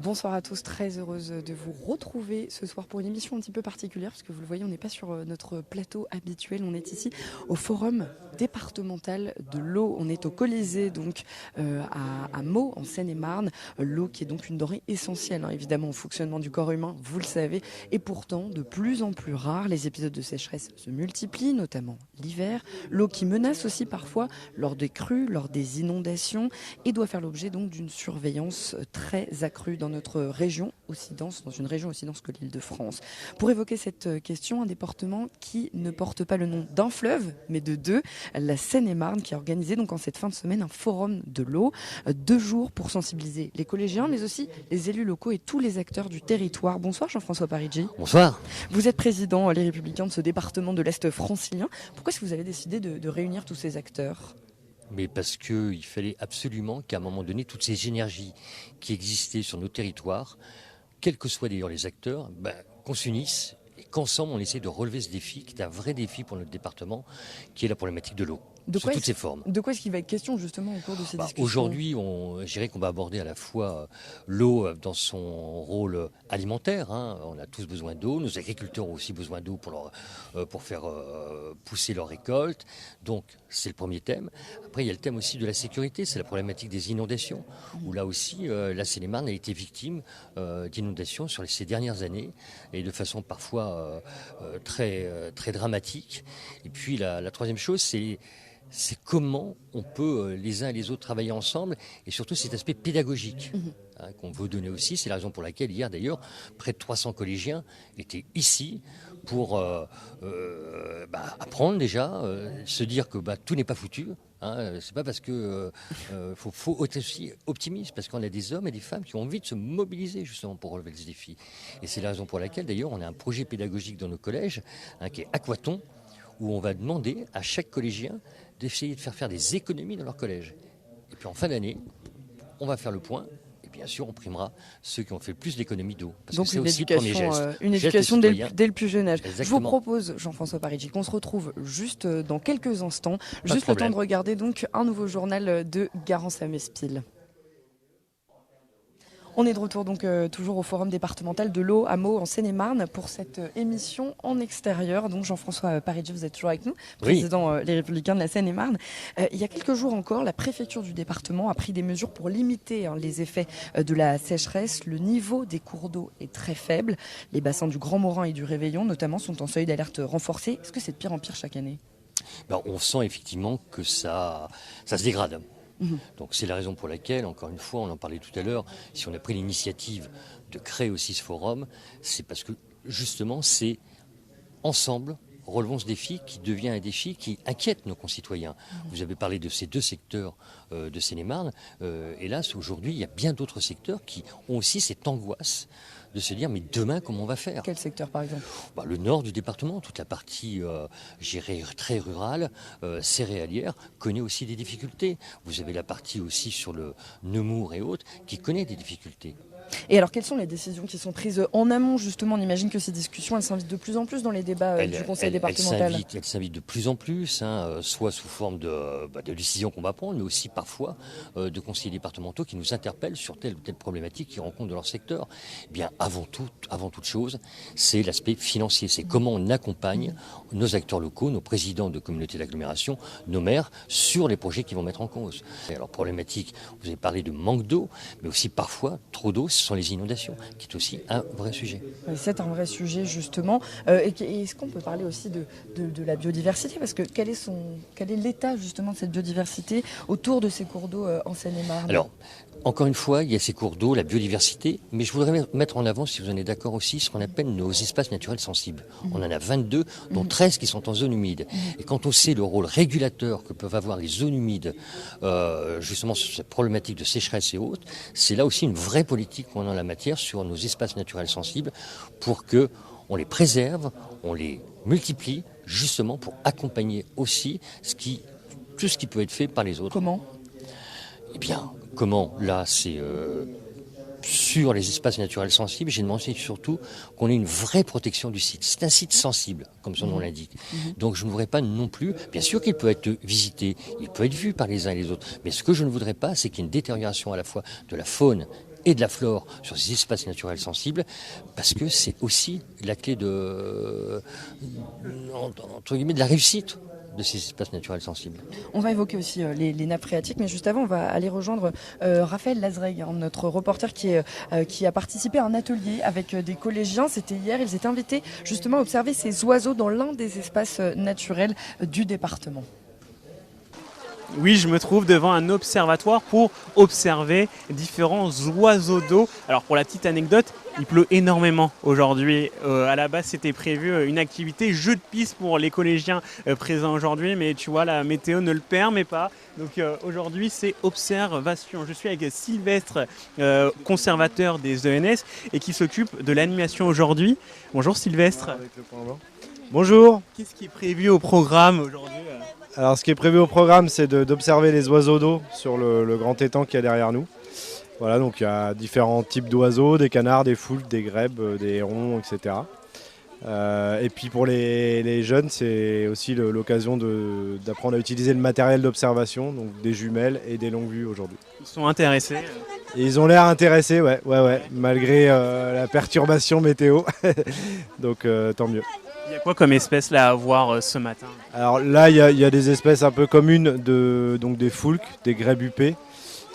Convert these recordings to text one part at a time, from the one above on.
Bonsoir à tous, très heureuse de vous retrouver ce soir pour une émission un petit peu particulière parce que vous le voyez, on n'est pas sur notre plateau habituel, on est ici au forum départemental de l'eau. On est au Colisée, donc à Meaux, en Seine-et-Marne. L'eau qui est donc une denrée essentielle, évidemment, au fonctionnement du corps humain, vous le savez. Et pourtant, de plus en plus rare, les épisodes de sécheresse se multiplient, notamment l'hiver. L'eau qui menace aussi parfois lors des crues, lors des inondations, et doit faire l'objet donc d'une surveillance très accrue dans notre région aussi dense, dans une région aussi dense que l'Île-de-France. Pour évoquer cette question, un département qui ne porte pas le nom d'un fleuve, mais de deux, la Seine-et-Marne, qui a organisé donc en cette fin de semaine un forum de l'eau, 2 jours pour sensibiliser les collégiens, mais aussi les élus locaux et tous les acteurs du territoire. Bonsoir Jean-François Parigi. Bonsoir. Vous êtes président Les Républicains de ce département de l'Est francilien. Pourquoi est-ce que vous avez décidé de réunir tous ces acteurs ? Mais parce qu'il fallait absolument qu'à un moment donné, toutes ces énergies qui existaient sur nos territoires, quels que soient d'ailleurs les acteurs, qu'on s'unisse et qu'ensemble on essaie de relever ce défi, qui est un vrai défi pour notre département, qui est la problématique de l'eau. Sous toutes ses formes. De quoi est-ce qu'il va être question justement au cours de ces discussions ? Aujourd'hui, je dirais qu'on va aborder à la fois l'eau dans son rôle alimentaire. On a tous besoin d'eau. Nos agriculteurs ont aussi besoin d'eau pour faire pousser leurs récoltes. Donc, c'est le premier thème. Après, il y a le thème aussi de la sécurité. C'est la problématique des inondations. Où là aussi, la Seine-et-Marne a été victime d'inondations sur ces dernières années et de façon parfois très, très dramatique. Et puis, la troisième chose, c'est comment on peut les uns et les autres travailler ensemble et surtout cet aspect pédagogique qu'on veut donner aussi. C'est la raison pour laquelle hier d'ailleurs près de 300 collégiens étaient ici pour apprendre déjà, se dire que tout n'est pas foutu. C'est pas parce que faut être aussi optimiste, parce qu'on a des hommes et des femmes qui ont envie de se mobiliser justement pour relever ce défi. Et c'est la raison pour laquelle d'ailleurs on a un projet pédagogique dans nos collèges qui est Aquaton, où on va demander à chaque collégien d'essayer de faire des économies dans leur collège. Et puis en fin d'année, on va faire le point. Et bien sûr, on primera ceux qui ont fait le plus d'économies d'eau. Parce donc que c'est aussi le premier geste. Une éducation dès le plus jeune âge. Exactement. Je vous propose, Jean-François Parigi, qu'on se retrouve juste dans quelques instants. Pas juste de le temps de regarder donc un nouveau journal de Garance-Amespil. On est de retour donc toujours au forum départemental de l'eau à Meaux en Seine-et-Marne pour cette émission en extérieur. Donc Jean-François Parigi, vous êtes toujours avec nous, président Les Républicains de la Seine-et-Marne. Il y a quelques jours encore, la préfecture du département a pris des mesures pour limiter les effets de la sécheresse. Le niveau des cours d'eau est très faible. Les bassins du Grand Morin et du Réveillon notamment sont en seuil d'alerte renforcé. Est-ce que c'est de pire en pire chaque année ? On sent effectivement que ça se dégrade. Donc c'est la raison pour laquelle, encore une fois, on en parlait tout à l'heure, si on a pris l'initiative de créer aussi ce forum, c'est parce que justement c'est ensemble relevons ce défi qui devient un défi qui inquiète nos concitoyens. Vous avez parlé de ces deux secteurs de Seine-et-Marne. Hélas, aujourd'hui, il y a bien d'autres secteurs qui ont aussi cette angoisse de se dire, mais demain, comment on va faire ? Quel secteur, par exemple ? Le nord du département, toute la partie, très rurale, céréalière, connaît aussi des difficultés. Vous avez la partie aussi sur le Nemours et autres, qui connaît des difficultés. Et alors, quelles sont les décisions qui sont prises en amont, justement ? On imagine que ces discussions, elles s'invitent de plus en plus dans les débats du conseil départemental. Elles s'invitent de plus en plus, soit sous forme de décisions qu'on va prendre, mais aussi parfois de conseillers départementaux qui nous interpellent sur telle ou telle problématique qu'ils rencontrent dans leur secteur. Eh bien, avant toute chose, c'est l'aspect financier. C'est comment on accompagne nos acteurs locaux, nos présidents de communautés d'agglomération, nos maires, sur les projets qu'ils vont mettre en cause. Et alors, problématique, vous avez parlé de manque d'eau, mais aussi parfois trop d'eau. Ce sont les inondations, qui est aussi un vrai sujet. C'est un vrai sujet, justement. Est-ce qu'on peut parler aussi de la biodiversité ? Parce que quel est l'état, justement, de cette biodiversité autour de ces cours d'eau en Seine-et-Marne ? Alors, encore une fois, il y a ces cours d'eau, la biodiversité, mais je voudrais mettre en avant, si vous en êtes d'accord aussi, ce qu'on appelle nos espaces naturels sensibles. On en a 22, dont 13 qui sont en zone humide. Et quand on sait le rôle régulateur que peuvent avoir les zones humides, justement sur cette problématique de sécheresse et autres, c'est là aussi une vraie politique qu'on a en la matière sur nos espaces naturels sensibles pour que on les préserve, on les multiplie, justement pour accompagner aussi tout ce qui peut être fait par les autres. Comment ? Eh bien, comment ? Là, c'est sur les espaces naturels sensibles, j'ai demandé surtout qu'on ait une vraie protection du site. C'est un site sensible, comme son nom l'indique. Donc je ne voudrais pas non plus, bien sûr qu'il peut être visité, il peut être vu par les uns et les autres, mais ce que je ne voudrais pas, c'est qu'il y ait une détérioration à la fois de la faune et de la flore sur ces espaces naturels sensibles, parce que c'est aussi la clé entre guillemets, de la réussite de ces espaces naturels sensibles. On va évoquer aussi les nappes phréatiques, mais juste avant, on va aller rejoindre Raphaël Lazreg, notre reporter qui a participé à un atelier avec des collégiens. C'était hier, ils étaient invités justement à observer ces oiseaux dans l'un des espaces naturels du département. Oui, je me trouve devant un observatoire pour observer différents oiseaux d'eau. Alors pour la petite anecdote, il pleut énormément aujourd'hui. À la base, c'était prévu une activité jeu de piste pour les collégiens présents aujourd'hui, mais tu vois, la météo ne le permet pas. Donc aujourd'hui, c'est observation. Je suis avec Sylvestre, conservateur des ENS et qui s'occupe de l'animation aujourd'hui. Bonjour Sylvestre. Bonjour. Qu'est-ce qui est prévu au programme aujourd'hui ? Alors ce qui est prévu au programme, c'est d'observer les oiseaux d'eau sur le grand étang qu'il y a derrière nous. Voilà, donc il y a différents types d'oiseaux, des canards, des foulques, des grèbes, des hérons, etc. Et puis pour les jeunes, c'est aussi l'occasion d'apprendre à utiliser le matériel d'observation, donc des jumelles et des longues vues aujourd'hui. Ils sont intéressés. Et ils ont l'air intéressés, ouais, malgré la perturbation météo. Donc tant mieux. Il y a quoi comme espèce là à voir ce matin ? Alors là, il y a des espèces un peu communes, donc des foulques, des grèbes huppées,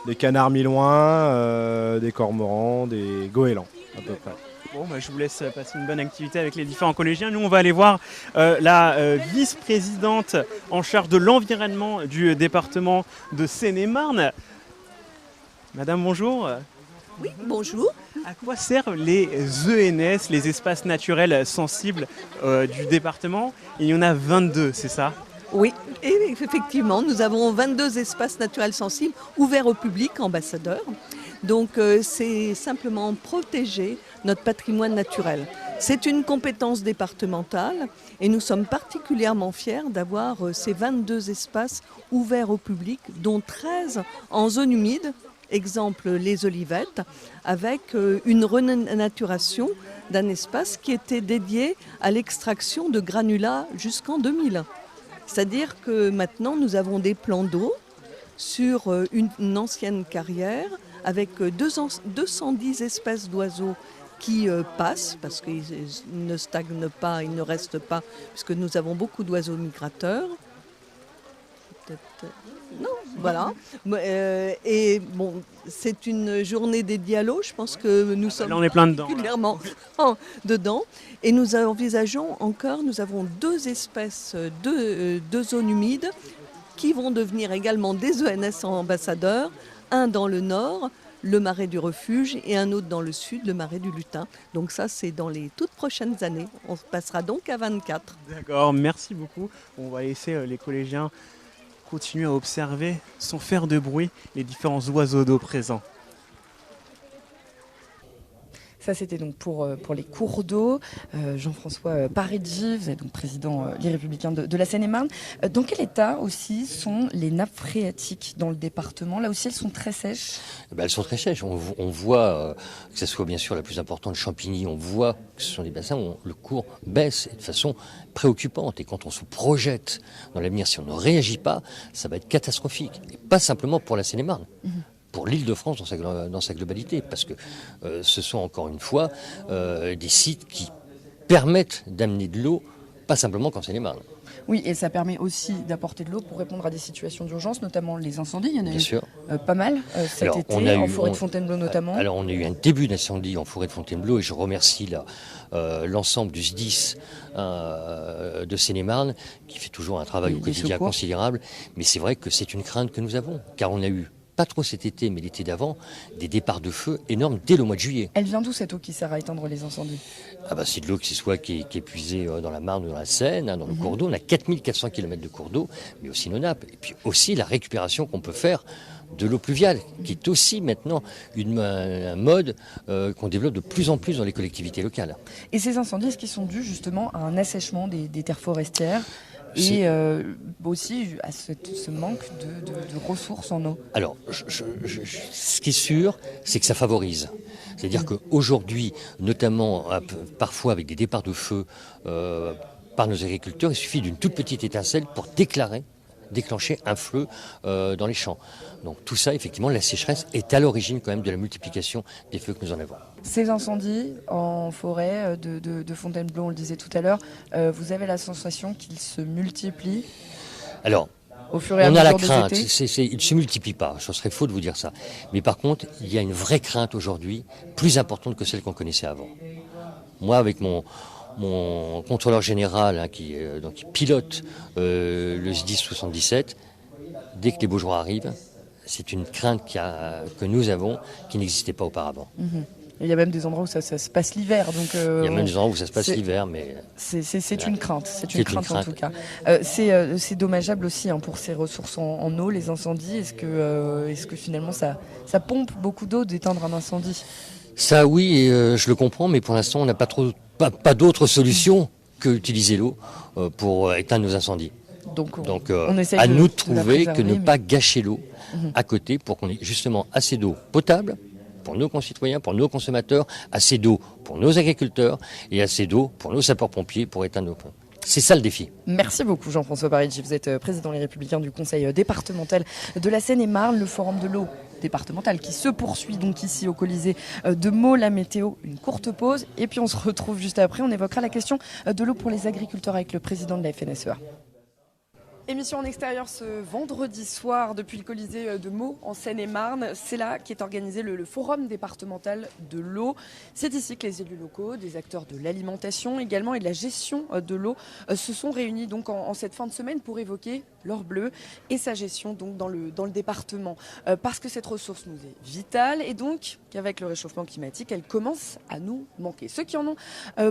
des canards mi-loin, des cormorans, des goélands à peu près. Bon, je vous laisse passer une bonne activité avec les différents collégiens. Nous, on va aller voir la vice-présidente en charge de l'environnement du département de Seine-et-Marne. Madame, bonjour. Oui, bonjour. À quoi servent les ENS, les espaces naturels sensibles du département ? Il y en a 22, c'est ça ? Oui, et effectivement, nous avons 22 espaces naturels sensibles ouverts au public, ambassadeurs. Donc c'est simplement protéger notre patrimoine naturel. C'est une compétence départementale et nous sommes particulièrement fiers d'avoir ces 22 espaces ouverts au public, dont 13 en zone humide. Exemple, les Olivettes, avec une renaturation d'un espace qui était dédié à l'extraction de granulats jusqu'en 2000. C'est-à-dire que maintenant, nous avons des plans d'eau sur une ancienne carrière avec 210 espèces d'oiseaux qui passent, parce qu'ils ne stagnent pas, ils ne restent pas, puisque nous avons beaucoup d'oiseaux migrateurs. Non, voilà. Et bon, c'est une journée dédiée à l'eau. Je pense que nous sommes particulièrement dedans. Et nous envisageons encore, nous avons 2 espèces, deux zones humides qui vont devenir également des ENS ambassadeurs. Un dans le nord, le marais du refuge, et un autre dans le sud, le marais du lutin. Donc ça, c'est dans les toutes prochaines années. On passera donc à 24. D'accord, merci beaucoup. On va laisser les collégiens continuer à observer, sans faire de bruit, les différents oiseaux d'eau présents. Ça, c'était donc pour les cours d'eau. Jean-François Paredji, vous êtes donc président Les Républicains de la Seine-et-Marne. Dans quel état aussi sont les nappes phréatiques dans le département ? Là aussi, elles sont très sèches. Elles sont très sèches. On voit, que ce soit bien sûr la plus importante, Champigny, on voit que ce sont des bassins où le cours baisse de façon préoccupante. Et quand on se projette dans l'avenir, si on ne réagit pas, ça va être catastrophique. Et pas simplement pour la Seine-et-Marne. Pour l'Île-de-France dans sa globalité, parce que ce sont encore une fois des sites qui permettent d'amener de l'eau, pas simplement qu'en Seine-et-Marne. Oui, et ça permet aussi d'apporter de l'eau pour répondre à des situations d'urgence, notamment les incendies. Il y en a eu pas mal cet été, en forêt de Fontainebleau notamment. Alors on a eu un début d'incendie en forêt de Fontainebleau, et je remercie l'ensemble du SDIS de Seine-et-Marne, qui fait toujours un travail au quotidien considérable. Mais c'est vrai que c'est une crainte que nous avons, car on a eu, pas trop cet été, mais l'été d'avant, des départs de feu énormes dès le mois de juillet. Elle vient d'où cette eau qui sert à éteindre les incendies ? C'est de l'eau qui est puisée dans la Marne ou dans la Seine, dans le cours d'eau. On a 4400 km de cours d'eau, mais aussi nos nappes. Et puis aussi la récupération qu'on peut faire de l'eau pluviale, qui est aussi maintenant un mode qu'on développe de plus en plus dans les collectivités locales. Et ces incendies, est-ce qu'ils sont dus justement à un assèchement des terres forestières ? Et aussi à ce manque de ressources en eau. Alors, ce qui est sûr, c'est que ça favorise. C'est-à-dire qu'aujourd'hui, notamment parfois avec des départs de feu par nos agriculteurs, il suffit d'une toute petite étincelle pour déclarer déclencher un feu dans les champs. Donc tout ça, effectivement, la sécheresse est à l'origine quand même de la multiplication des feux que nous en avons. Ces incendies en forêt de Fontainebleau, on le disait tout à l'heure, vous avez la sensation qu'ils se multiplient Alors, au fur et à on a la mesure des crainte, étés? il ne se multiplie pas, ce serait faux de vous dire ça. Mais par contre, il y a une vraie crainte aujourd'hui, plus importante que celle qu'on connaissait avant. Moi, avec mon contrôleur général hein, qui pilote le SDIS 77, dès que les beaux jours arrivent, c'est une crainte que nous avons qui n'existait pas auparavant. Il y a même des endroits où ça se passe l'hiver. Donc, Il y a même des endroits où ça se passe l'hiver, mais... C'est une crainte, C'est une crainte en tout cas. C'est dommageable aussi hein, pour ces ressources en eau, les incendies. Est-ce que finalement ça pompe beaucoup d'eau d'éteindre un incendie? Ça oui, je le comprends, mais pour l'instant on n'a pas d'autre solution que d'utiliser l'eau pour éteindre nos incendies. Donc on essaye à nous de la trouver que ne préserver, pas gâcher l'eau à côté pour qu'on ait justement assez d'eau potable pour nos concitoyens, pour nos consommateurs, assez d'eau pour nos agriculteurs et assez d'eau pour nos sapeurs-pompiers pour éteindre nos ponts. C'est ça le défi. Merci beaucoup Jean-François Parigi, vous êtes président Les Républicains du Conseil départemental de la Seine-et-Marne, le forum de l'eau départementale qui se poursuit donc ici au Colisée de Meaux. La météo, une courte pause et puis on se retrouve juste après, on évoquera la question de l'eau pour les agriculteurs avec le président de la FNSEA. Émission en extérieur ce vendredi soir depuis le Colisée de Meaux en Seine-et-Marne. C'est là qu'est organisé le forum départemental de l'eau. C'est ici que les élus locaux, des acteurs de l'alimentation également et de la gestion de l'eau se sont réunis donc en cette fin de semaine pour évoquer l'or bleu et sa gestion donc dans le département. Parce que cette ressource nous est vitale et donc qu'avec le réchauffement climatique, elle commence à nous manquer. Ceux qui en ont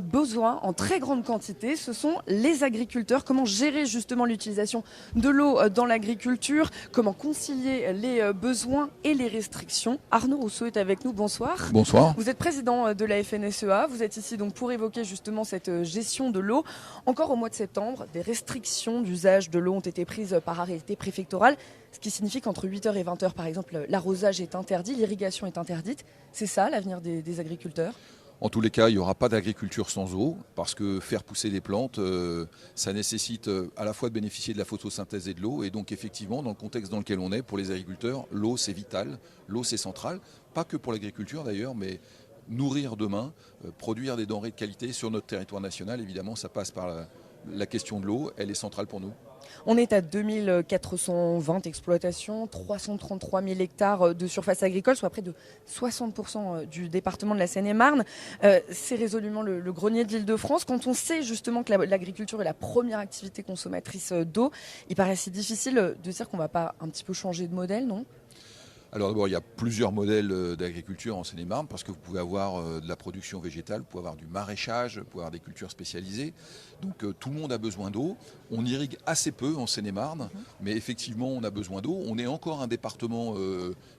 besoin en très grande quantité, ce sont les agriculteurs. Comment gérer justement l'utilisation de l'eau dans l'agriculture, comment concilier les besoins et les restrictions. Arnaud Rousseau est avec nous, bonsoir. Bonsoir. Vous êtes président de la FNSEA, vous êtes ici donc pour évoquer justement cette gestion de l'eau. Encore au mois de septembre, des restrictions d'usage de l'eau ont été prises par arrêté préfectoral, ce qui signifie qu'entre 8h et 20h par exemple, l'arrosage est interdit, l'irrigation est interdite. C'est ça l'avenir des agriculteurs ? En tous les cas, il n'y aura pas d'agriculture sans eau, parce que faire pousser des plantes, ça nécessite à la fois de bénéficier de la photosynthèse et de l'eau. Et donc effectivement, dans le contexte dans lequel on est, pour les agriculteurs, l'eau c'est vital, l'eau c'est central. Pas que pour l'agriculture d'ailleurs, mais nourrir demain, produire des denrées de qualité sur notre territoire national, évidemment, ça passe par la question de l'eau, elle est centrale pour nous. On est à 2420 exploitations, 333 000 hectares de surface agricole, soit près de 60% du département de la Seine-et-Marne. C'est résolument le grenier de l'Île-de-France. Quand on sait justement que l'agriculture est la première activité consommatrice d'eau, il paraît si difficile de dire qu'on ne va pas un petit peu changer de modèle, non ? Alors d'abord, il y a plusieurs modèles d'agriculture en Seine-et-Marne parce que vous pouvez avoir de la production végétale, vous pouvez avoir du maraîchage, vous pouvez avoir des cultures spécialisées. Donc tout le monde a besoin d'eau. On irrigue assez peu en Seine-et-Marne, mais effectivement, on a besoin d'eau. On est encore un département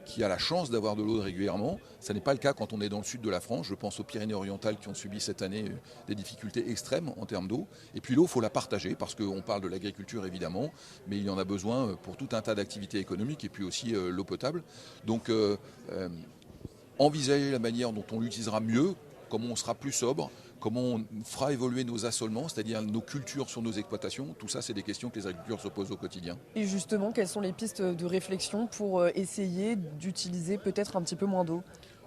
qui a la chance d'avoir de l'eau régulièrement. Ça n'est pas le cas quand on est dans le sud de la France. Je pense aux Pyrénées-Orientales qui ont subi cette année des difficultés extrêmes en termes d'eau. Et puis l'eau, il faut la partager parce qu'on parle de l'agriculture évidemment, mais il y en a besoin pour tout un tas d'activités économiques et puis aussi l'eau potable. Donc envisager la manière dont on l'utilisera mieux, comment on sera plus sobre, comment on fera évoluer nos assolements, c'est-à-dire nos cultures sur nos exploitations, tout ça c'est des questions que les agriculteurs se posent au quotidien. Et justement, quelles sont les pistes de réflexion pour essayer d'utiliser peut-être un petit peu moins d'eau ?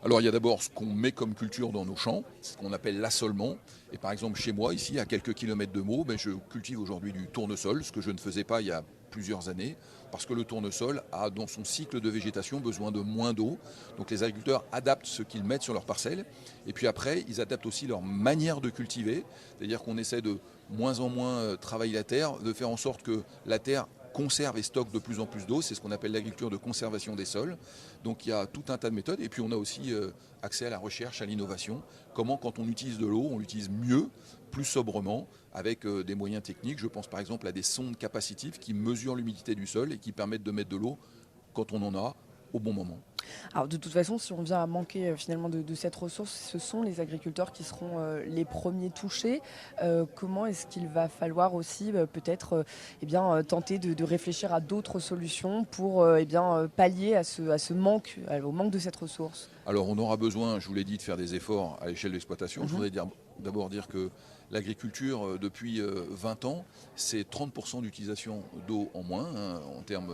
Alors il y a d'abord ce qu'on met comme culture dans nos champs, ce qu'on appelle l'assolement. Et par exemple chez moi, ici à quelques kilomètres de Meaux, je cultive aujourd'hui du tournesol, ce que je ne faisais pas il y a plusieurs années, parce que le tournesol a dans son cycle de végétation besoin de moins d'eau. Donc les agriculteurs adaptent ce qu'ils mettent sur leurs parcelles. Et puis après, ils adaptent aussi leur manière de cultiver, c'est-à-dire qu'on essaie de moins en moins travailler la terre, de faire en sorte que la terre conserve et stocke de plus en plus d'eau. C'est ce qu'on appelle l'agriculture de conservation des sols. Donc il y a tout un tas de méthodes. Et puis on a aussi accès à la recherche, à l'innovation. Comment, quand on utilise de l'eau, on l'utilise mieux, plus sobrement, avec des moyens techniques. Je pense par exemple à des sondes capacitives qui mesurent l'humidité du sol et qui permettent de mettre de l'eau quand on en a au bon moment. Alors de toute façon, si on vient à manquer finalement de cette ressource, ce sont les agriculteurs qui seront les premiers touchés. Comment est-ce qu'il va falloir aussi peut-être tenter de réfléchir à d'autres solutions pour pallier à ce manque, au manque de cette ressource? Alors on aura besoin, je vous l'ai dit, de faire des efforts à l'échelle de l'exploitation. Je voudrais d'abord dire que l'agriculture, depuis 20 ans, c'est 30% d'utilisation d'eau en moins en termes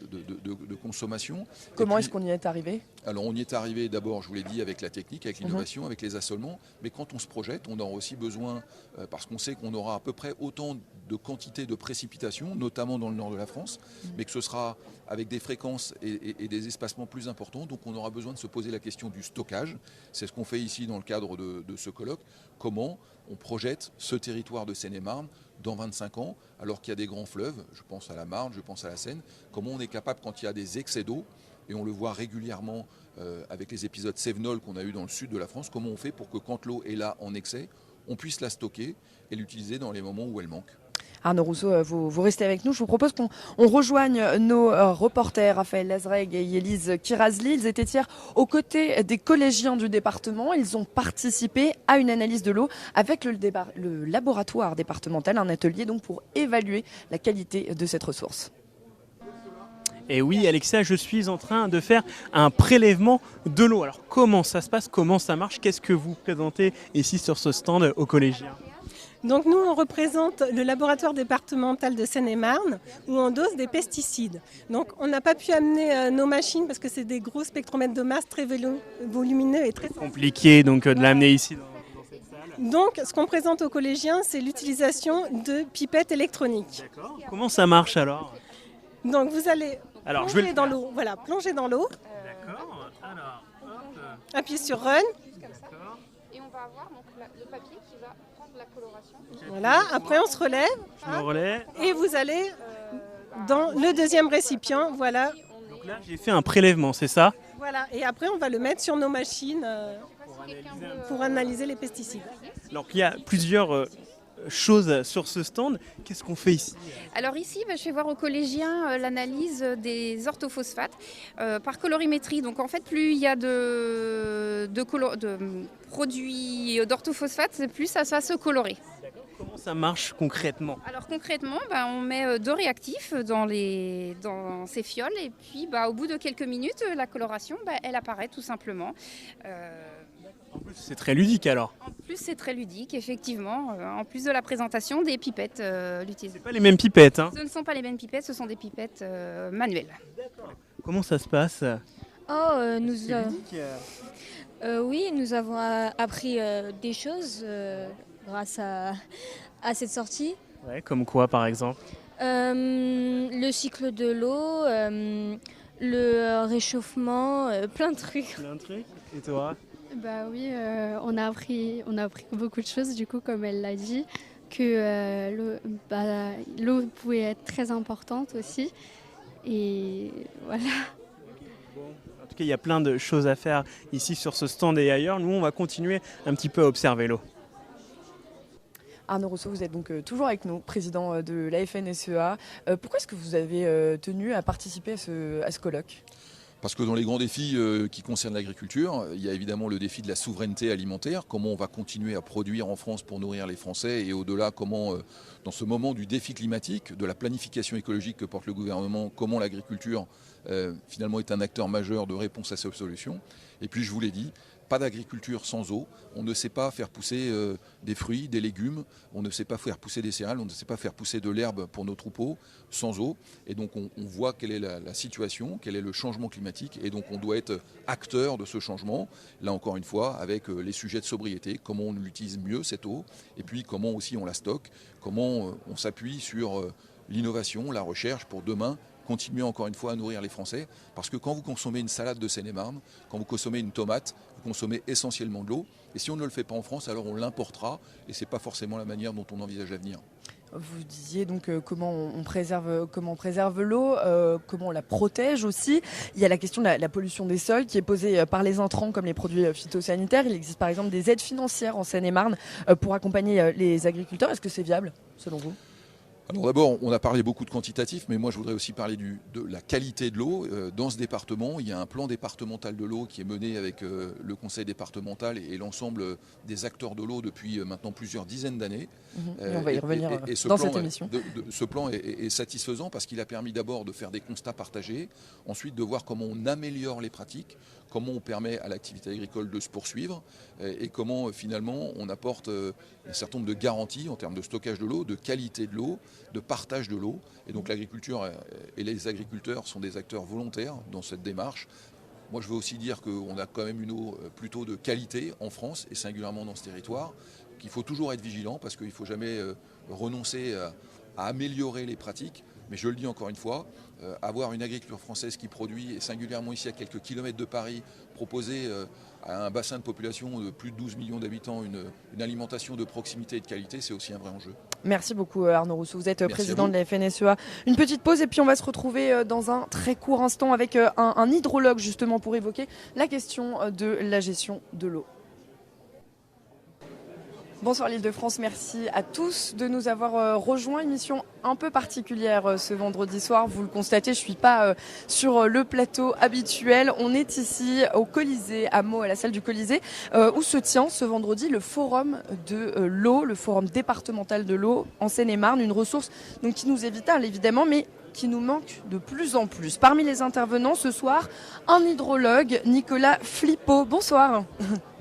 de consommation. Comment est-ce qu'on y est arrivé? Alors on y est arrivé d'abord, je vous l'ai dit, avec la technique, avec l'innovation, avec les assolements. Mais quand on se projette, on aura aussi besoin, parce qu'on sait qu'on aura à peu près autant de quantité de précipitations, notamment dans le nord de la France, mais que ce sera avec des fréquences et des espacements plus importants. Donc on aura besoin de se poser la question du stockage. C'est ce qu'on fait ici dans le cadre de ce colloque. Comment on projette ce territoire de Seine-et-Marne dans 25 ans, alors qu'il y a des grands fleuves, je pense à la Marne, je pense à la Seine, comment on est capable, quand il y a des excès d'eau, et on le voit régulièrement avec les épisodes Cévenol qu'on a eu dans le sud de la France, comment on fait pour que quand l'eau est là en excès, on puisse la stocker et l'utiliser dans les moments où elle manque. Arnaud Rousseau, vous restez avec nous. Je vous propose qu'on rejoigne nos reporters Raphaël Lazreg et Élise Kirazli. Ils étaient hier aux côtés des collégiens du département. Ils ont participé à une analyse de l'eau avec le laboratoire départemental, un atelier donc pour évaluer la qualité de cette ressource. Et oui, Alexia, je suis en train de faire un prélèvement de l'eau. Alors comment ça se passe, comment ça marche? Qu'est-ce que vous présentez ici sur ce stand aux collégiens? Donc nous, on représente le laboratoire départemental de Seine-et-Marne où on dose des pesticides. Donc on n'a pas pu amener nos machines parce que c'est des gros spectromètres de masse très volumineux et très compliqué donc de l'amener ici dans cette salle. Donc ce qu'on présente aux collégiens, c'est l'utilisation de pipettes électroniques. D'accord. Comment ça marche alors? Donc vous allez plonger dans l'eau. Voilà, plonger dans l'eau. D'accord. Alors, hop. Appuyez sur Run. D'accord. Et on va avoir donc le papier qui va prendre la coloration. Voilà, après on se relève. Je me relais. Et vous allez dans le deuxième récipient. Voilà. Donc là, j'ai fait un prélèvement, c'est ça? Voilà. Et après, on va le mettre sur nos machines pour analyser les pesticides. Alors il y a plusieurs choses sur ce stand. Qu'est-ce qu'on fait ici? Alors ici, je vais voir aux collégiens l'analyse des orthophosphates par colorimétrie. Donc en fait, plus il y a de produits d'orthophosphates, plus ça va se colorer. Comment ça marche concrètement? Alors concrètement, on met deux réactifs dans ces fioles et puis au bout de quelques minutes, la coloration, elle apparaît tout simplement. En plus, c'est très ludique alors. En plus, c'est très ludique, effectivement. En plus de la présentation des pipettes l'utilisent. C'est pas les mêmes pipettes, hein? Ce ne sont pas les mêmes pipettes, ce sont des pipettes manuelles. Comment ça se passe? Oui, nous avons appris des choses grâce à cette sortie. Ouais, comme quoi par exemple? Le cycle de l'eau, le réchauffement, plein de trucs. Plein de trucs. Et toi? Bah oui, on a appris beaucoup de choses, du coup, comme elle l'a dit, que l'eau pouvait être très importante aussi. Et voilà. En tout cas, il y a plein de choses à faire ici sur ce stand et ailleurs. Nous, on va continuer un petit peu à observer l'eau. Arnaud Rousseau, vous êtes donc toujours avec nous, président de la FNSEA. Pourquoi est-ce que vous avez tenu à participer à ce colloque? Parce que dans les grands défis qui concernent l'agriculture, il y a évidemment le défi de la souveraineté alimentaire, comment on va continuer à produire en France pour nourrir les Français, et au-delà, comment, dans ce moment du défi climatique, de la planification écologique que porte le gouvernement, comment l'agriculture finalement est un acteur majeur de réponse à ces solutions. Et puis je vous l'ai dit, pas d'agriculture sans eau. On ne sait pas faire pousser des fruits, des légumes, on ne sait pas faire pousser des céréales, on ne sait pas faire pousser de l'herbe pour nos troupeaux sans eau. Et donc on voit quelle est la situation, quel est le changement climatique. Et donc on doit être acteur de ce changement, là encore une fois, avec les sujets de sobriété, comment on utilise mieux cette eau, et puis comment aussi on la stocke, comment on s'appuie sur l'innovation, la recherche pour demain, continuer encore une fois à nourrir les Français, parce que quand vous consommez une salade de Seine-et-Marne, quand vous consommez une tomate, vous consommez essentiellement de l'eau, et si on ne le fait pas en France, alors on l'importera, et ce n'est pas forcément la manière dont on envisage l'avenir. Vous disiez donc comment on préserve l'eau, comment on la protège aussi. Il y a la question de la pollution des sols qui est posée par les intrants comme les produits phytosanitaires. Il existe par exemple des aides financières en Seine-et-Marne pour accompagner les agriculteurs. Est-ce que c'est viable selon vous ? Alors d'abord, on a parlé beaucoup de quantitatif, mais moi je voudrais aussi parler de la qualité de l'eau. Dans ce département, il y a un plan départemental de l'eau qui est mené avec le conseil départemental et l'ensemble des acteurs de l'eau depuis maintenant plusieurs dizaines d'années. On va y revenir dans cette émission. Ce plan est satisfaisant parce qu'il a permis d'abord de faire des constats partagés, ensuite de voir comment on améliore les pratiques, comment on permet à l'activité agricole de se poursuivre et comment finalement on apporte un certain nombre de garanties en termes de stockage de l'eau, de qualité de l'eau, de partage de l'eau. Et donc l'agriculture et les agriculteurs sont des acteurs volontaires dans cette démarche. Moi je veux aussi dire qu'on a quand même une eau plutôt de qualité en France et singulièrement dans ce territoire, qu'il faut toujours être vigilant parce qu'il ne faut jamais renoncer à améliorer les pratiques. Mais je le dis encore une fois, avoir une agriculture française qui produit, et singulièrement ici à quelques kilomètres de Paris, proposer à un bassin de population de plus de 12 millions d'habitants une alimentation de proximité et de qualité, c'est aussi un vrai enjeu. Merci beaucoup Arnaud Rousseau, vous êtes président de la FNSEA. Une petite pause et puis on va se retrouver dans un très court instant avec un hydrologue justement pour évoquer la question de la gestion de l'eau. Bonsoir l'Île-de-France, merci à tous de nous avoir rejoints. Émission un peu particulière ce vendredi soir. Vous le constatez, je ne suis pas sur le plateau habituel. On est ici au Colisée, à Meaux, à la salle du Colisée, où se tient ce vendredi le forum de l'eau, le forum départemental de l'eau en Seine-et-Marne. Une ressource donc, qui nous est vitale évidemment, mais qui nous manque de plus en plus. Parmi les intervenants ce soir, un hydrologue, Nicolas Flipeau. Bonsoir.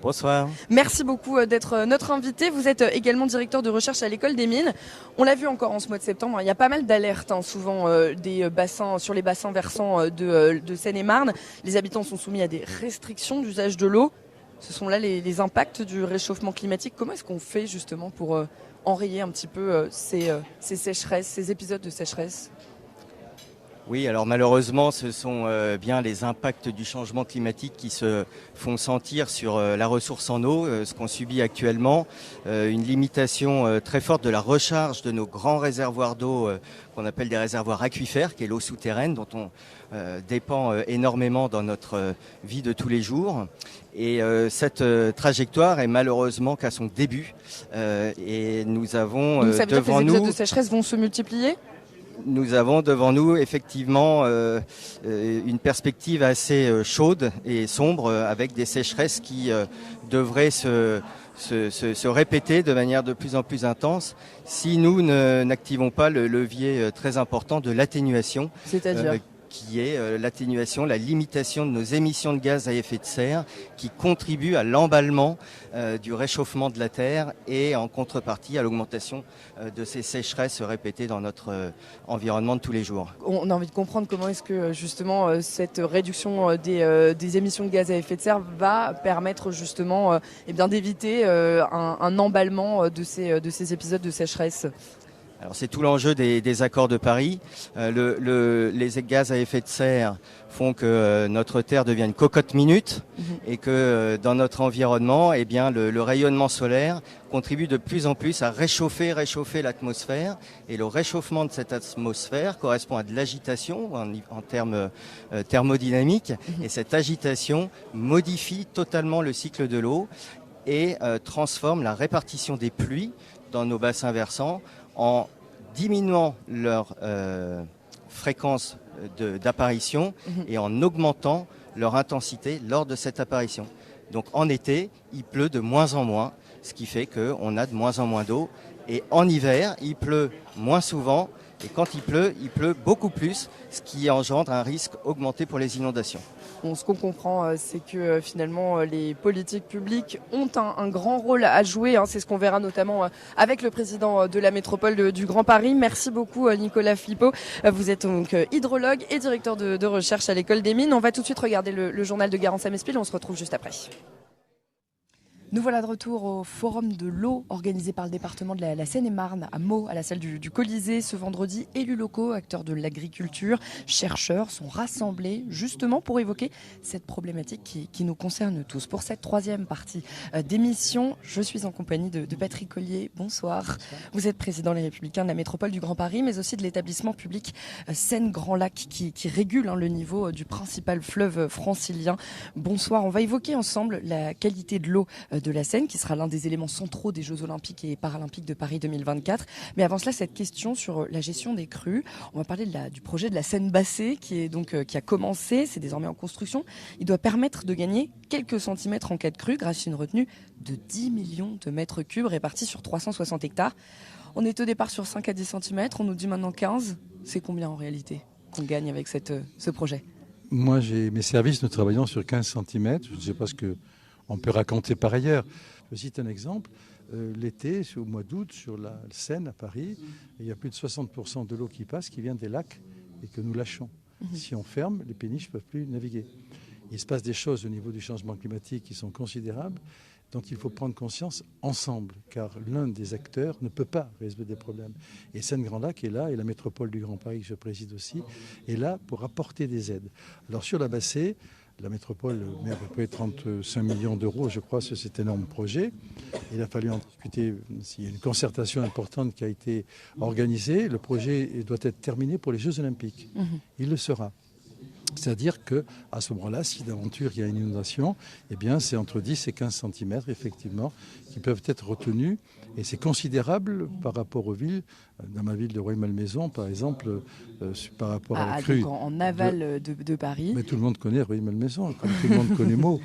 Bonsoir. Merci beaucoup d'être notre invité. Vous êtes également directeur de recherche à l'École des Mines. On l'a vu encore en ce mois de septembre, il y a pas mal d'alertes souvent des bassins, sur les bassins versants de Seine-et-Marne. Les habitants sont soumis à des restrictions d'usage de l'eau. Ce sont là les impacts du réchauffement climatique. Comment est-ce qu'on fait justement pour enrayer un petit peu ces sécheresses, ces épisodes de sécheresse ? Oui, alors malheureusement, ce sont bien les impacts du changement climatique qui se font sentir sur la ressource en eau, ce qu'on subit actuellement, une limitation très forte de la recharge de nos grands réservoirs d'eau qu'on appelle des réservoirs aquifères, qui est l'eau souterraine dont on dépend énormément dans notre vie de tous les jours. Et cette trajectoire est malheureusement qu'à son début. Et nous avons donc, ça veut dire que les épisodes nous... de sécheresse vont se multiplier ? Nous avons devant nous effectivement une perspective assez chaude et sombre avec des sécheresses qui devraient se répéter de manière de plus en plus intense si nous n'activons pas le levier très important de l'atténuation. C'est-à-dire qui est l'atténuation, la limitation de nos émissions de gaz à effet de serre qui contribue à l'emballement du réchauffement de la Terre et en contrepartie à l'augmentation de ces sécheresses répétées dans notre environnement de tous les jours. On a envie de comprendre comment est-ce que justement cette réduction des émissions de gaz à effet de serre va permettre justement d'éviter un emballement de ces épisodes de sécheresse. Alors c'est tout l'enjeu des accords de Paris. Les gaz à effet de serre font que notre Terre devient une cocotte minute et que dans notre environnement, eh bien, le rayonnement solaire contribue de plus en plus à réchauffer l'atmosphère. Et le réchauffement de cette atmosphère correspond à de l'agitation en termes thermodynamiques. Et cette agitation modifie totalement le cycle de l'eau et transforme la répartition des pluies dans nos bassins versants en diminuant leur fréquence d'apparition et en augmentant leur intensité lors de cette apparition. Donc en été, il pleut de moins en moins, ce qui fait qu'on a de moins en moins d'eau. Et en hiver, il pleut moins souvent. Et quand il pleut beaucoup plus, ce qui engendre un risque augmenté pour les inondations. Bon, ce qu'on comprend, c'est que finalement, les politiques publiques ont un grand rôle à jouer. C'est ce qu'on verra notamment avec le président de la métropole du Grand Paris. Merci beaucoup, Nicolas Flipeau. Vous êtes donc hydrologue et directeur de recherche à l'École des Mines. On va tout de suite regarder le journal de Garance Amespil. On se retrouve juste après. Nous voilà de retour au Forum de l'eau organisé par le département de la Seine-et-Marne à Meaux, à la salle du Colisée. Ce vendredi, élus locaux, acteurs de l'agriculture, chercheurs sont rassemblés justement pour évoquer cette problématique qui nous concerne tous. Pour cette troisième partie d'émission, je suis en compagnie de Patrick Collier. Bonsoir. Vous êtes président Les Républicains de la métropole du Grand Paris, mais aussi de l'établissement public Seine-Grand Lac qui régule le niveau du principal fleuve francilien. Bonsoir. On va évoquer ensemble la qualité de l'eau de la Seine, qui sera l'un des éléments centraux des Jeux Olympiques et Paralympiques de Paris 2024. Mais avant cela, cette question sur la gestion des crues. On va parler du projet de la Seine Bassée, qui a commencé, c'est désormais en construction. Il doit permettre de gagner quelques centimètres en cas de crue grâce à une retenue de 10 millions de mètres cubes répartis sur 360 hectares. On est au départ sur 5 à 10 cm, on nous dit maintenant 15. C'est combien en réalité qu'on gagne avec ce projet? Moi, mes services, nous travaillons sur 15 cm. Je ne sais pas ce qu'on peut raconter par ailleurs. Je cite un exemple. L'été, au mois d'août, sur la Seine à Paris, il y a plus de 60% de l'eau qui passe, qui vient des lacs et que nous lâchons. Si on ferme, les péniches ne peuvent plus naviguer. Il se passe des choses au niveau du changement climatique qui sont considérables, dont il faut prendre conscience ensemble, car l'un des acteurs ne peut pas résoudre des problèmes. Et Seine-Grand Lac est là, et la métropole du Grand Paris, que je préside aussi, est là pour apporter des aides. Alors sur la Bassée, la métropole met à peu près 35 millions d'euros, je crois, sur cet énorme projet. Il a fallu en discuter. Il y a une concertation importante qui a été organisée. Le projet doit être terminé pour les Jeux Olympiques. Il le sera. C'est-à-dire qu'à ce moment-là, si d'aventure il y a une inondation, eh bien, c'est entre 10 et 15 cm, effectivement, qui peuvent être retenus. Et c'est considérable par rapport aux villes. Dans ma ville de Rueil-Malmaison, par exemple, par rapport à la crue. Donc en aval de Paris. Mais tout le monde connaît Rueil-Malmaison, comme tout le monde connaît Meaux.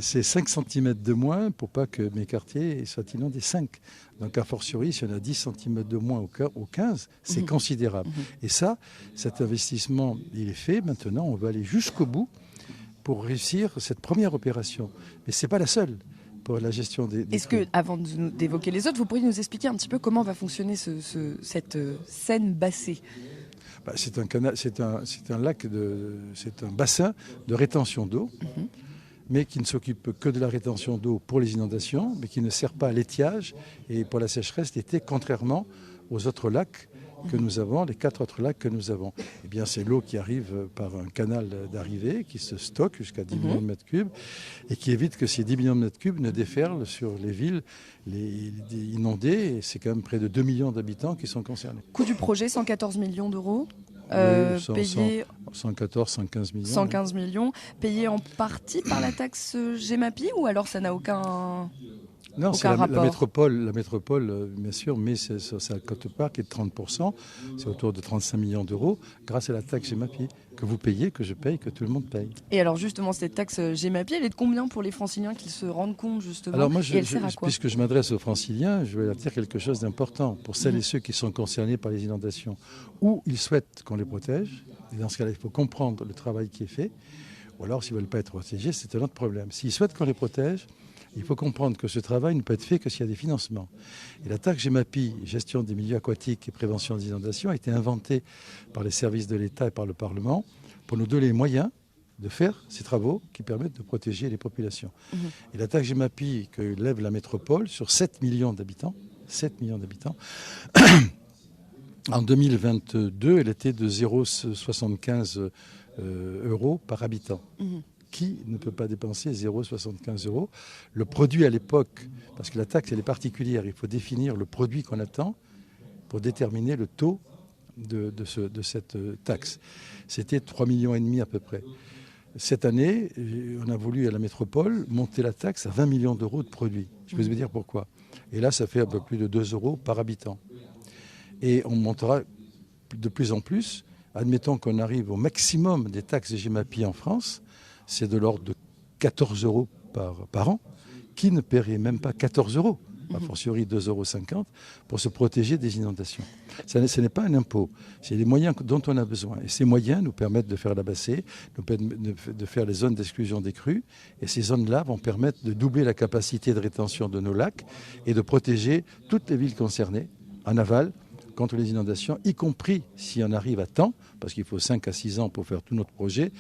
C'est 5 cm de moins pour pas que mes quartiers soient inondés. 5. Donc, a fortiori, si on a 10 cm de moins au 15, c'est considérable. Et ça, cet investissement, il est fait. Maintenant, on va aller jusqu'au bout pour réussir cette première opération. Mais ce n'est pas la seule pour la gestion des Est-ce que, avant d'évoquer les autres, vous pourriez nous expliquer un petit peu comment va fonctionner cette Seine Bassée? C'est un canal, c'est un lac, c'est un bassin de rétention d'eau. Mais qui ne s'occupe que de la rétention d'eau pour les inondations, mais qui ne sert pas à l'étiage et pour la sécheresse l'été, contrairement aux autres lacs que nous avons, les 4 autres lacs que nous avons. Eh bien, c'est l'eau qui arrive par un canal d'arrivée, qui se stocke jusqu'à 10 millions de mètres cubes, et qui évite que ces 10 millions de mètres cubes ne déferlent sur les villes inondées. Et c'est quand même près de 2 millions d'habitants qui sont concernés. Coût du projet, 114 millions d'euros. Payé 114, 115 millions. 115 millions, payé en partie par la taxe Gemapi, ou alors ça n'a aucun... Non, c'est la métropole, bien sûr, mais sa cote-part qui est de 30%, c'est autour de 35 millions d'euros, grâce à la taxe Gemapi, que vous payez, que je paye, que tout le monde paye. Et alors justement, cette taxe Gemapi, elle est de combien pour les Franciliens qu'ils se rendent compte justement? Alors moi, et elle sert à quoi? puisque je m'adresse aux Franciliens, je vais leur dire quelque chose d'important pour celles et ceux qui sont concernés par les inondations, ou ils souhaitent qu'on les protège, et dans ce cas-là, il faut comprendre le travail qui est fait, ou alors s'ils ne veulent pas être protégés, c'est un autre problème. S'ils souhaitent qu'on les protège, il faut comprendre que ce travail ne peut être fait que s'il y a des financements. Et la taxe Gemapi, gestion des milieux aquatiques et prévention des inondations, a été inventée par les services de l'État et par le Parlement pour nous donner les moyens de faire ces travaux qui permettent de protéger les populations. Et la taxe Gemapi que lève la métropole sur 7 millions d'habitants, en 2022, elle était de 0,75 euros par habitant. Qui ne peut pas dépenser 0,75 euros? Le produit à l'époque, parce que la taxe elle est particulière, il faut définir le produit qu'on attend pour déterminer le taux de cette taxe. C'était 3,5 millions à peu près. Cette année, on a voulu à la métropole monter la taxe à 20 millions d'euros de produits. Je peux vous dire pourquoi. Et là, ça fait un peu plus de 2 euros par habitant. Et on montera de plus en plus. Admettons qu'on arrive au maximum des taxes Gemapi en France, c'est de l'ordre de 14 euros par an. Qui ne paierait même pas 14 euros, a fortiori 2,50 euros, pour se protéger des inondations? Ce n'est pas un impôt, c'est des moyens dont on a besoin. Et ces moyens nous permettent de faire la Bassée, nous permettent de faire les zones d'exclusion des crues. Et ces zones-là vont permettre de doubler la capacité de rétention de nos lacs et de protéger toutes les villes concernées, en aval, contre les inondations, y compris si on arrive à temps, parce qu'il faut 5 à 6 ans pour faire tout notre projet,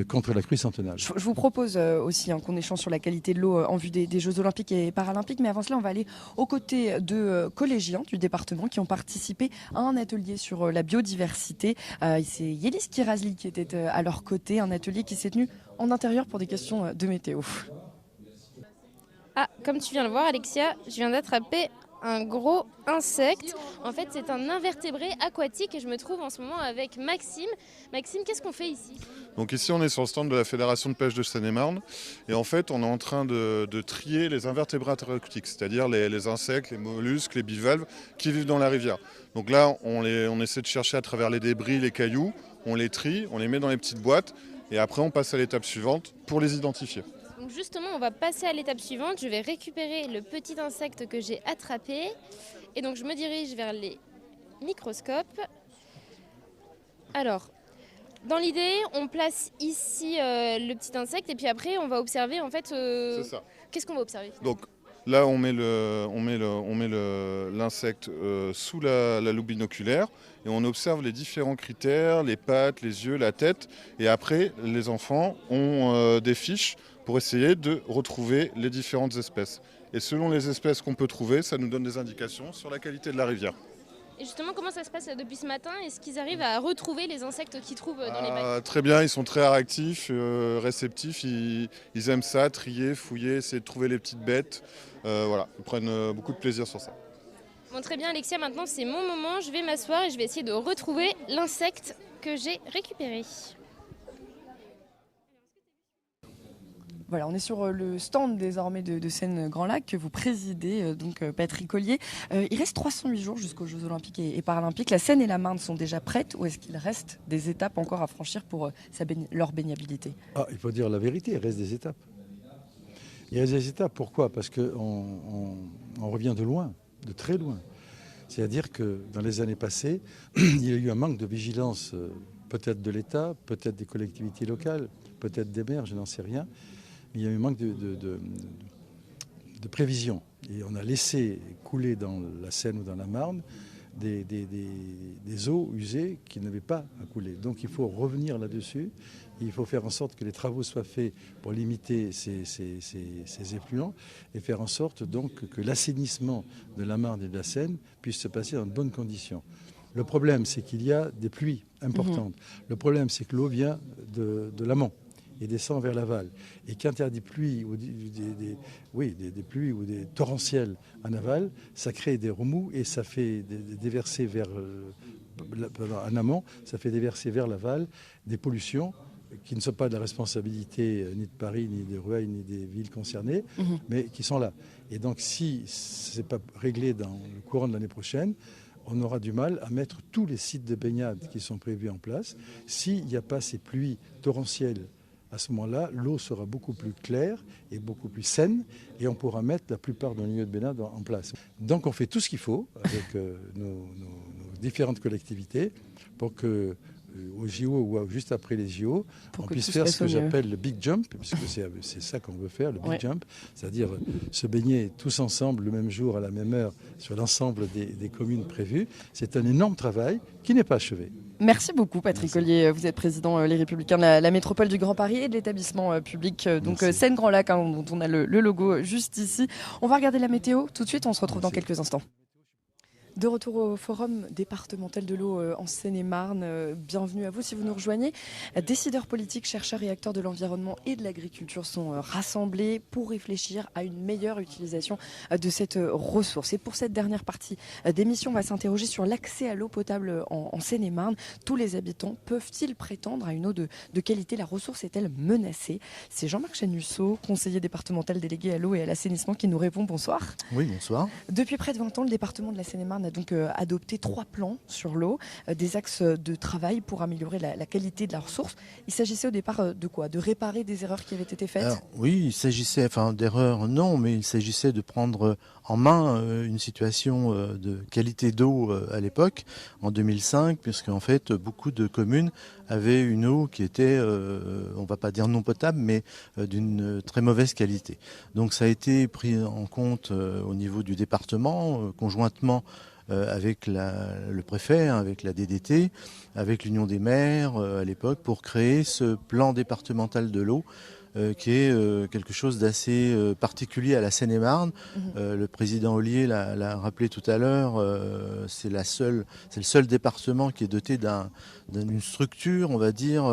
contre la crue centennale. Je vous propose aussi qu'on échange sur la qualité de l'eau en vue des Jeux Olympiques et Paralympiques, mais avant cela, on va aller aux côtés de collégiens du département qui ont participé à un atelier sur la biodiversité. C'est Yélis Kirazli qui était à leur côté, un atelier qui s'est tenu en intérieur pour des questions de météo. Ah, comme tu viens de le voir, Alexia, je viens d'attraper un gros insecte. En fait, c'est un invertébré aquatique et je me trouve en ce moment avec Maxime. Maxime, qu'est-ce qu'on fait ici ? Donc ici, on est sur le stand de la Fédération de pêche de Seine-et-Marne. Et en fait, on est en train de trier les invertébrés aquatiques, c'est-à-dire les insectes, les mollusques, les bivalves qui vivent dans la rivière. Donc là, on essaie de chercher à travers les débris, les cailloux, on les trie, on les met dans les petites boîtes et après, on passe à l'étape suivante pour les identifier. Donc justement, on va passer à l'étape suivante. Je vais récupérer le petit insecte que j'ai attrapé. Et donc, je me dirige vers les microscopes. Alors, dans l'idée, on place ici le petit insecte et puis après, on va observer en fait... C'est ça. Qu'est-ce qu'on va observer ? Donc là, on met l'insecte sous la loupe binoculaire et on observe les différents critères, les pattes, les yeux, la tête. Et après, les enfants ont des fiches pour essayer de retrouver les différentes espèces. Et selon les espèces qu'on peut trouver, ça nous donne des indications sur la qualité de la rivière. Et justement, comment ça se passe depuis ce matin ? Est-ce qu'ils arrivent à retrouver les insectes qu'ils trouvent dans les bacs ? Très bien, ils sont très réactifs, réceptifs, ils aiment ça, trier, fouiller, essayer de trouver les petites bêtes. Voilà, ils prennent beaucoup de plaisir sur ça. Bon, très bien Alexia, maintenant c'est mon moment, je vais m'asseoir et je vais essayer de retrouver l'insecte que j'ai récupéré. Voilà, on est sur le stand désormais de Seine Grand Lac que vous présidez, donc Patrick Collier. Il reste 308 jours jusqu'aux Jeux Olympiques et Paralympiques. La Seine et la Marne sont déjà prêtes ou est-ce qu'il reste des étapes encore à franchir pour leur baignabilité ? Il faut dire la vérité, il reste des étapes. Il reste des étapes, pourquoi ? Parce qu'on revient de loin, de très loin. C'est-à-dire que dans les années passées, il y a eu un manque de vigilance, peut-être de l'État, peut-être des collectivités locales, peut-être des maires, je n'en sais rien. Il y a eu un manque de prévision. Et on a laissé couler dans la Seine ou dans la Marne des eaux usées qui n'avaient pas à couler. Donc il faut revenir là-dessus. Il faut faire en sorte que les travaux soient faits pour limiter ces effluents et faire en sorte donc que l'assainissement de la Marne et de la Seine puisse se passer dans de bonnes conditions. Le problème, c'est qu'il y a des pluies importantes. Le problème, c'est que l'eau vient de l'amont et descend vers l'aval. Et quand il y a des pluies ou des pluies ou des torrentielles en aval, ça crée des remous et ça fait déverser en amont, ça fait déverser vers l'aval des pollutions qui ne sont pas de la responsabilité ni de Paris, ni des Rueil, ni des villes concernées, mais qui sont là. Et donc si ce n'est pas réglé dans le courant de l'année prochaine, on aura du mal à mettre tous les sites de baignade qui sont prévus en place. S'il n'y a pas ces pluies torrentielles, à ce moment-là, l'eau sera beaucoup plus claire et beaucoup plus saine et on pourra mettre la plupart de nos lieux de baignade en place. Donc on fait tout ce qu'il faut avec nos différentes collectivités pour que au JO ou juste après les JO, on puisse faire ce que j'appelle le big jump, puisque c'est ça qu'on veut faire, le big jump, c'est-à-dire se baigner tous ensemble le même jour, à la même heure, sur l'ensemble des communes prévues. C'est un énorme travail qui n'est pas achevé. Merci beaucoup Patrick Collier, vous êtes président Les Républicains de la métropole du Grand Paris et de l'établissement public Seine Grand Lac, dont on a le logo juste ici. On va regarder la météo tout de suite, on se retrouve dans quelques instants. De retour au forum départemental de l'eau en Seine-et-Marne. Bienvenue à vous si vous nous rejoignez. Décideurs politiques, chercheurs et acteurs de l'environnement et de l'agriculture sont rassemblés pour réfléchir à une meilleure utilisation de cette ressource. Et pour cette dernière partie d'émission, on va s'interroger sur l'accès à l'eau potable en Seine-et-Marne. Tous les habitants peuvent-ils prétendre à une eau de qualité ? La ressource est-elle menacée ? C'est Jean-Marc Chanusso, conseiller départemental délégué à l'eau et à l'assainissement qui nous répond. Bonsoir. Oui, bonsoir. Depuis près de 20 ans, le département de la Seine-et-Marne a donc adopté 3 plans sur l'eau, des axes de travail pour améliorer la qualité de la ressource. Il s'agissait au départ de quoi ? De réparer des erreurs qui avaient été faites ? Alors, oui, il s'agissait, d'erreurs non, mais il s'agissait de prendre en main une situation de qualité d'eau à l'époque, en 2005, puisque en fait beaucoup de communes avaient une eau qui était, on va pas dire non potable, mais d'une très mauvaise qualité. Donc ça a été pris en compte au niveau du département, conjointement avec le préfet, avec la DDT, avec l'Union des maires à l'époque, pour créer ce plan départemental de l'eau qui est quelque chose d'assez particulier à la Seine-et-Marne. Le président Ollier l'a rappelé tout à l'heure, c'est le seul département qui est doté d'une structure, on va dire,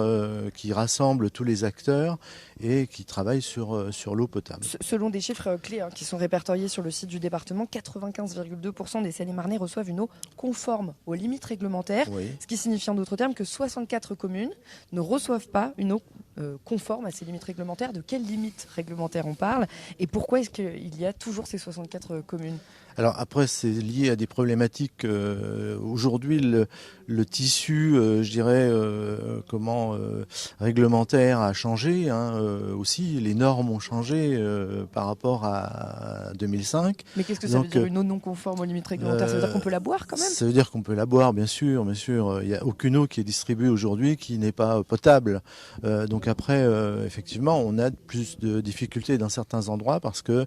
qui rassemble tous les acteurs et qui travaille sur l'eau potable. Selon des chiffres clés qui sont répertoriés sur le site du département, 95,2% des Seine-et-Marnais reçoivent une eau conforme aux limites réglementaires, ce qui signifie en d'autres termes que 64 communes ne reçoivent pas une eau conforme à ces limites réglementaires. De quelles limites réglementaires on parle et pourquoi est-ce qu'il y a toujours ces 64 communes ? Alors après, c'est lié à des problématiques. Aujourd'hui, le tissu, je dirais, réglementaire a changé. Aussi, les normes ont changé par rapport à 2005. Mais qu'est-ce que ça veut dire une eau non conforme aux limites réglementaires ? Ça veut dire qu'on peut la boire quand même ? Ça veut dire qu'on peut la boire, bien sûr, bien sûr. Il n'y a aucune eau qui est distribuée aujourd'hui qui n'est pas potable. Donc après, effectivement, on a plus de difficultés dans certains endroits parce que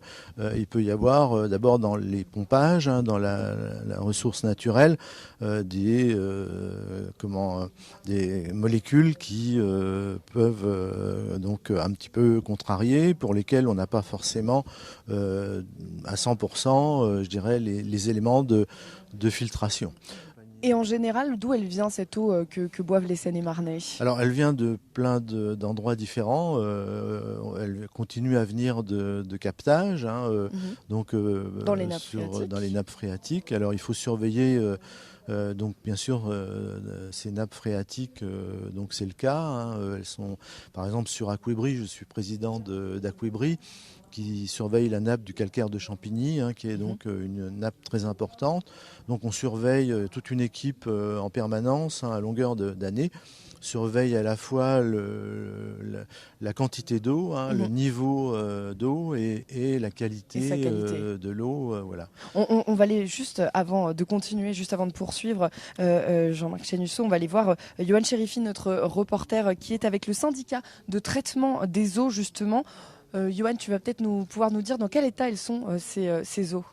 il peut y avoir d'abord dans les pompage, dans la ressource naturelle, des molécules qui peuvent donc un petit peu contrarier, pour lesquelles on n'a pas forcément à 100%, je dirais, les éléments de filtration. Et en général, d'où elle vient cette eau que boivent les Seine-et-Marnais ? Alors, elle vient de plein d'endroits différents. Elle continue à venir de captage, donc dans les nappes phréatiques. Alors, il faut surveiller. Donc bien sûr ces nappes phréatiques, donc c'est le cas. Elles sont, par exemple, sur Aquibri. Je suis président d'Aquibri, qui surveille la nappe du calcaire de Champigny, qui est donc une nappe très importante. Donc on surveille toute une équipe en permanence, à longueur d'année, surveille à la fois la quantité d'eau, le niveau d'eau et la qualité, de l'eau. Voilà. On va aller juste avant de continuer, juste avant de poursuivre, Jean-Marc Chanusso, on va aller voir Yoann Chérifi, notre reporter, qui est avec le syndicat de traitement des eaux justement. Yoann, tu vas peut-être pouvoir nous dire dans quel état elles sont ces eaux.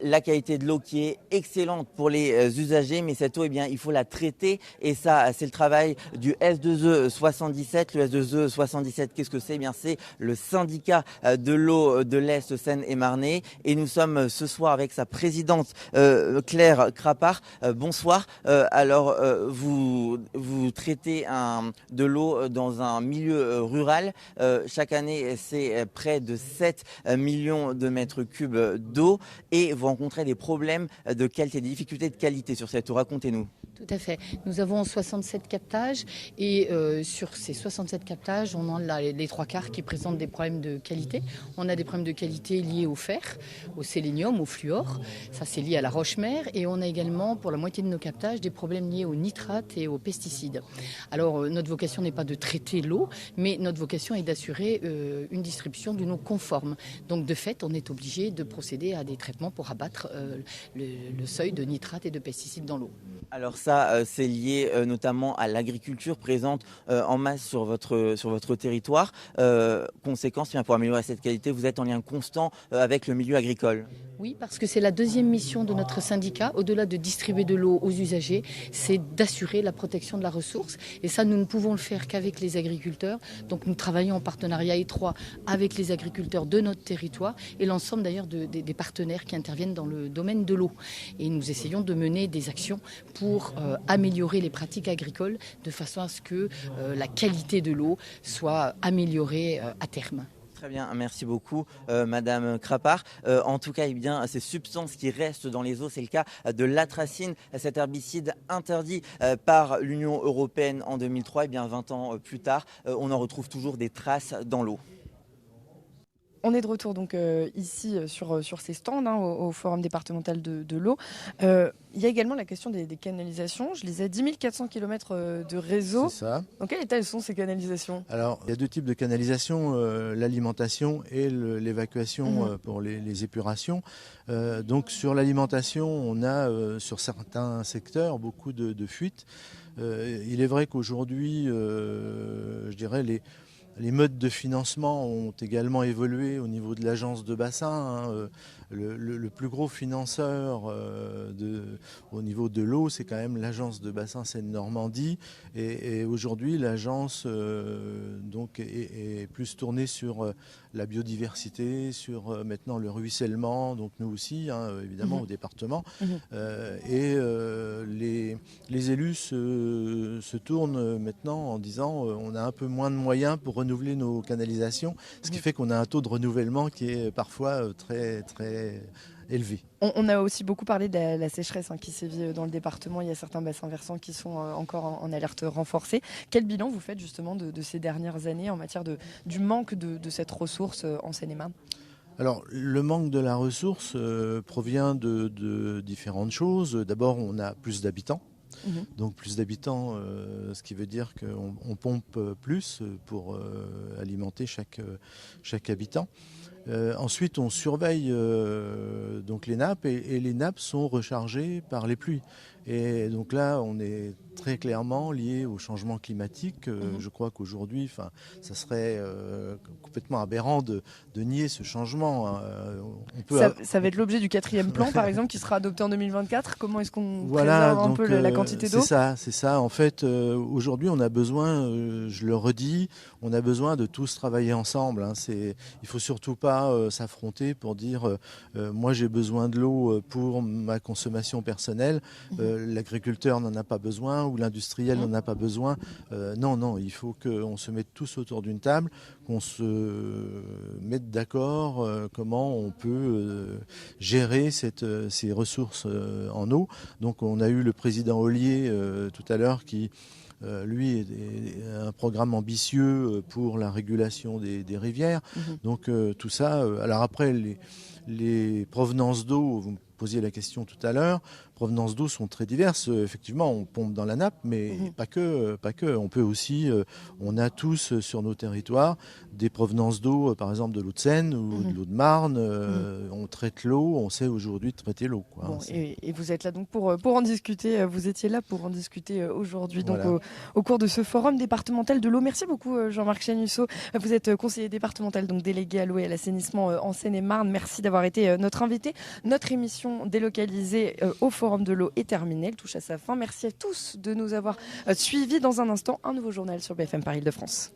La qualité de l'eau qui est excellente pour les usagers, mais cette eau, il faut la traiter, et ça, c'est le travail du S2E 77. Le S2E 77, qu'est-ce que c'est ? C'est le syndicat de l'eau de l'Est Seine-et-Marne, et nous sommes ce soir avec sa présidente Claire Crapard. Bonsoir. Alors, vous traitez de l'eau dans un milieu rural. Chaque année, c'est près de 7 millions de mètres cubes d'eau, et vous rencontrer des problèmes de qualité, des difficultés de qualité sur cette eau. Racontez-nous. Tout à fait. Nous avons 67 captages et sur ces 67 captages, on a les 3/4 qui présentent des problèmes de qualité. On a des problèmes de qualité liés au fer, au sélénium, au fluor. Ça, c'est lié à la roche-mère. Et on a également, pour la moitié de nos captages, des problèmes liés aux nitrates et aux pesticides. Alors, notre vocation n'est pas de traiter l'eau, mais notre vocation est d'assurer une distribution d'une eau conforme. Donc, de fait, on est obligé de procéder à des traitements pour abattre le seuil de nitrates et de pesticides dans l'eau. Alors ça, c'est lié notamment à l'agriculture présente en masse sur votre territoire. Conséquence, pour améliorer cette qualité, vous êtes en lien constant avec le milieu agricole. Oui, parce que c'est la deuxième mission de notre syndicat, au-delà de distribuer de l'eau aux usagers, c'est d'assurer la protection de la ressource. Et ça, nous ne pouvons le faire qu'avec les agriculteurs. Donc nous travaillons en partenariat étroit avec les agriculteurs de notre territoire et l'ensemble d'ailleurs des partenaires qui interviennent dans le domaine de l'eau. Et nous essayons de mener des actions pour améliorer les pratiques agricoles de façon à ce que la qualité de l'eau soit améliorée à terme. Très bien, merci beaucoup Madame Crapard. En tout cas, ces substances qui restent dans les eaux, c'est le cas de l'atrazine, cet herbicide interdit par l'Union européenne en 2003. 20 ans plus tard, on en retrouve toujours des traces dans l'eau. On est de retour donc ici sur ces stands au Forum départemental de l'eau. Il y a également la question des canalisations. Je lisais 10 400 km de réseau. C'est ça. Dans quel état elles sont ces canalisations ? Alors, il y a deux types de canalisations, l'alimentation et l'évacuation pour les épurations. Donc sur l'alimentation, on a sur certains secteurs beaucoup de fuites. Il est vrai qu'aujourd'hui, je dirais Les modes de financement ont également évolué au niveau de l'agence de bassin. Le plus gros financeur au niveau de l'eau, c'est quand même l'agence de bassin Seine-Normandie. Et aujourd'hui, l'agence donc est plus tournée sur la biodiversité, sur maintenant le ruissellement, donc nous aussi, évidemment, au département. Et les élus se tournent maintenant en disant on a un peu moins de moyens pour renouveler nos canalisations, ce qui fait qu'on a un taux de renouvellement qui est parfois très, très élevé. On a aussi beaucoup parlé de la sécheresse qui sévit dans le département. Il y a certains bassins versants qui sont encore en alerte renforcée. Quel bilan vous faites justement de ces dernières années en matière du manque de cette ressource en Seine-et-Marne ? Alors, le manque de la ressource provient de différentes choses. D'abord, on a plus d'habitants. Donc plus d'habitants, ce qui veut dire qu'on pompe plus pour alimenter chaque habitant. Ensuite, on surveille donc les nappes et les nappes sont rechargées par les pluies. Et donc là, on est très clairement lié au changement climatique. Je crois qu'aujourd'hui, ça serait complètement aberrant de nier ce changement. Ça va être l'objet du 4e plan, par exemple, qui sera adopté en 2024. Comment est-ce qu'on préserve un peu la quantité d'eau ? C'est ça. En fait, aujourd'hui, on a besoin, je le redis, on a besoin de tous travailler ensemble. Il ne faut surtout pas s'affronter pour dire moi j'ai besoin de l'eau pour ma consommation personnelle. L'agriculteur n'en a pas besoin ou l'industriel n'en a pas besoin. Non, il faut qu'on se mette tous autour d'une table, qu'on se mette d'accord comment on peut gérer ces ressources en eau. Donc on a eu le président Ollier tout à l'heure qui lui a un programme ambitieux pour la régulation des rivières. Donc tout ça, alors après les provenances d'eau, vous me posiez la question tout à l'heure, provenances d'eau sont très diverses. Effectivement, on pompe dans la nappe, mais pas que. On peut aussi, on a tous sur nos territoires des provenances d'eau, par exemple de l'eau de Seine ou de l'eau de Marne. On traite l'eau, on sait aujourd'hui traiter l'eau. Et vous êtes là donc pour en discuter. Vous étiez là pour en discuter aujourd'hui, donc au cours de ce forum départemental de l'eau. Merci beaucoup Jean-Marc Chanusso. Vous êtes conseiller départemental, donc délégué à l'eau et à l'assainissement en Seine-et-Marne. Merci d'avoir été notre invité. Notre émission délocalisée au forum de l'eau est terminée. Elle touche à sa fin. Merci à tous de nous avoir suivis. Dans un instant, un nouveau journal sur BFM Paris Île-de-France.